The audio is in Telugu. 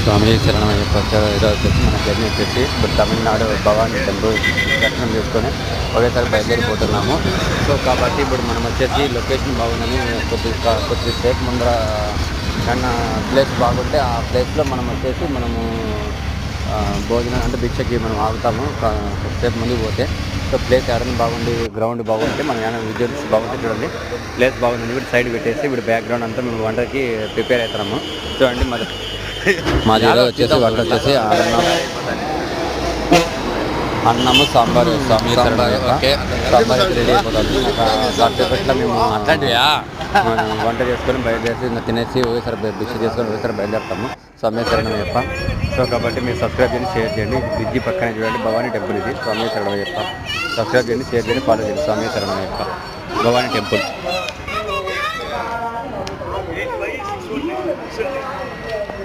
స్వామి శరణమయ్యప్ప. ఈరోజు వచ్చేసి మన జర్నీ వచ్చేసి ఇప్పుడు తమిళనాడు భవానీ టెంపుల్ దర్శనం చేసుకొని ఒకేసారి బయలుదేరిపోతున్నాము. సో కాబట్టి ఇప్పుడు మనం వచ్చేసి లొకేషన్ బాగుందని కొద్దిసేపు ముందర ఏమన్నా ప్లేస్ బాగుంటే ఆ ప్లేస్లో మనం వచ్చేసి మనము భోజనం అంటే భిక్షకి మనం ఆగుతాము కొద్దిసేపు ముందుకు పోతే. సో ప్లేస్ ఏదైనా బాగుండి గ్రౌండ్ బాగుంటే మనం ఏమైనా విజువల్స్ బాగుంటే చూడండి. ప్లేస్ బాగుందని ఇప్పుడు సైడ్ పెట్టేసి ఇప్పుడు బ్యాక్గ్రౌండ్ అంతా మేము వంటకి ప్రిపేర్ అవుతున్నాము. చూడండి మాది వచ్చేసి వంట వచ్చేసి అన్నము సాంబార్ సాంబార్ రెడీ అయిపోతుంది. కాసేపట్లో మేము వంట చేసుకొని బయలుదేరి తినేసి ఒకేసారి భిక్ష చేసుకొని ఒకేసారి బయలుదేరుతాము. సోమేశ్వరమయ్యప్ప. సో కాబట్టి మీరు సబ్స్క్రైబ్ చేయండి, షేర్ చేయండి. బ్రిడ్జి పక్కనే చూడండి భవానీ టెంపుల్ ఇది. సోమేశ్వరమయ్యప్ప. సబ్స్క్రైబ్ చేయండి, షేర్ చేయండి, ఫాలో చేయండి. సోమేశ్వరమయ్యప్ప భవానీ టెంపుల్.